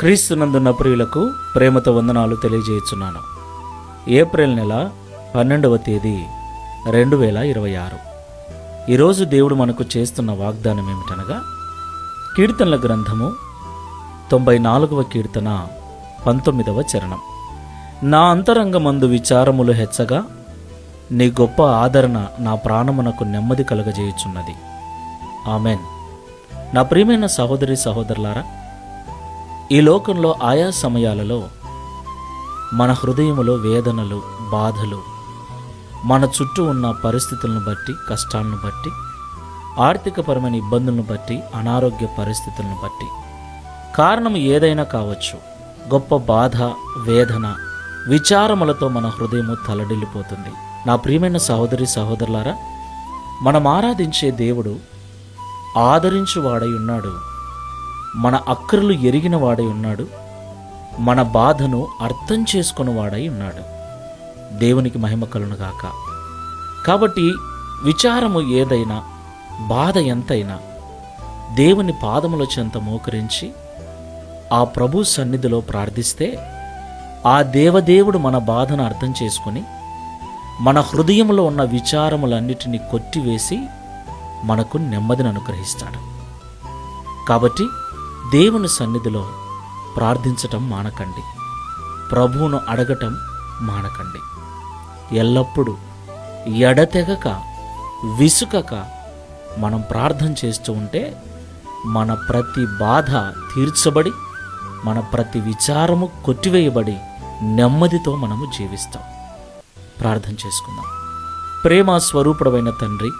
క్రీస్తునందున్న ప్రియులకు ప్రేమతో వందనాలు తెలియజేయుచున్నాను. ఏప్రిల్ నెల 12వ తేదీ 2026. ఈరోజు దేవుడు మనకు చేస్తున్న వాగ్దానం ఏమిటనగా, కీర్తనల గ్రంథము 94వ కీర్తన 19వ చరణం. నా అంతరంగమందు విచారములు హెచ్చగా, నీ గొప్ప ఆదరణ నా ప్రాణమునకు నెమ్మది కలుగజేయుచున్నది. ఆమెన్. నా ప్రియమైన సహోదరి సహోదరులారా, ఈ లోకంలో ఆయా సమయాలలో మన హృదయములో వేదనలు, బాధలు, మన చుట్టూ ఉన్న పరిస్థితులను బట్టి, కష్టాలను బట్టి, ఆర్థికపరమైన ఇబ్బందులను బట్టి, అనారోగ్య పరిస్థితులను బట్టి, కారణం ఏదైనా కావచ్చు, గొప్ప బాధ, వేదన, విచారములతో మన హృదయము తలడిల్లిపోతుంది. నా ప్రియమైన సహోదరి సహోదరులారా, మనం ఆరాధించే దేవుడు ఆదరించువాడై ఉన్నాడు. మన అక్కర్లు ఎరిగిన వాడై ఉన్నాడు. మన బాధను అర్థం చేసుకున్నవాడై ఉన్నాడు. దేవునికి మహిమ కలుగునుగాక. కాబట్టి విచారము ఏదైనా, బాధ ఎంతైనా దేవుని పాదముల చెంత మోకరించి ఆ ప్రభు సన్నిధిలో ప్రార్థిస్తే, ఆ దేవదేవుడు మన బాధను అర్థం చేసుకుని మన హృదయంలో ఉన్న విచారములన్నిటినీ కొట్టివేసి మనకు నెమ్మదిని అనుగ్రహిస్తాడు. కాబట్టి దేవుని సన్నిధిలో ప్రార్థించటం మానకండి. ప్రభువును అడగటం మానకండి. ఎల్లప్పుడూ ఎడతెగక, విసుకక మనం ప్రార్థన చేస్తూ ఉంటే మన ప్రతి బాధ తీర్చబడి, మన ప్రతి విచారము కొట్టివేయబడి నెమ్మదితో మనము జీవిస్తాం. ప్రార్థన చేసుకుందాం. ప్రేమ స్వరూపుడమైన తండ్రి,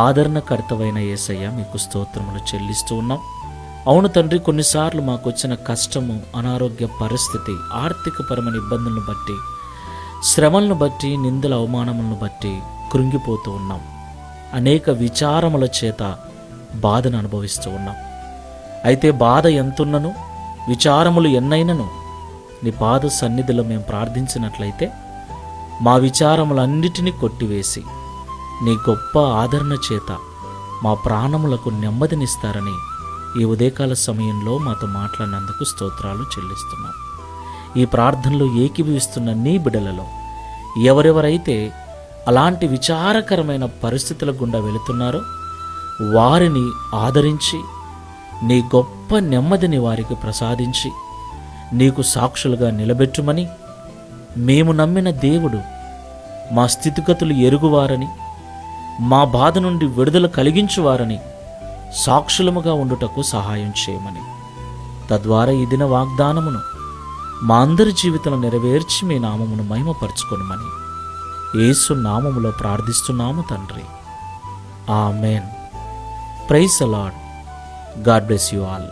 ఆదరణకర్తవైన యేసయ్య, మీకు స్తోత్రములు చెల్లిస్తూ ఉన్నాం. అవును తండ్రి, కొన్నిసార్లు మాకు వచ్చిన కష్టము, అనారోగ్య పరిస్థితి, ఆర్థికపరమైన ఇబ్బందులను బట్టి, శ్రమలను బట్టి, నిందల అవమానములను బట్టి కృంగిపోతూ ఉన్నాం. అనేక విచారముల చేత బాధను అనుభవిస్తూ ఉన్నాం. అయితే బాధ ఎంతున్నను, విచారములు ఎన్నైనను నీ పాద సన్నిధిలో మేము ప్రార్థించినట్లయితే మా విచారములన్నిటినీ కొట్టివేసి నీ గొప్ప ఆదరణ చేత మా ప్రాణములకు నెమ్మదినిస్తారని ఈ ఉదయకాల సమయంలో మాతో మాట్లాడినందుకు స్తోత్రాలు చెల్లిస్తున్నాం. ఈ ప్రార్థనలో ఏకీభవిస్తున్న నీ బిడ్డలలో ఎవరెవరైతే అలాంటి విచారకరమైన పరిస్థితుల గుండా వెళుతున్నారో వారిని ఆదరించి నీ గొప్ప నెమ్మదిని వారికి ప్రసాదించి నీకు సాక్షులుగా నిలబెట్టుమని, మేము నమ్మిన దేవుడు మా స్థితిగతులు ఎరుగువారని, మా బాధ నుండి విడుదల కలిగించువారని సాక్షులముగా ఉండుటకు సహాయం చేయమని, తద్వారా ఈ దిన వాగ్దానమును మా అందరి జీవితంలో నెరవేర్చి మీ నామమును మహిమపరచుకొనుమని యేసు నామములో ప్రార్థిస్తున్నాము తండ్రి. ఆమేన్. Praise the lord. God bless you all.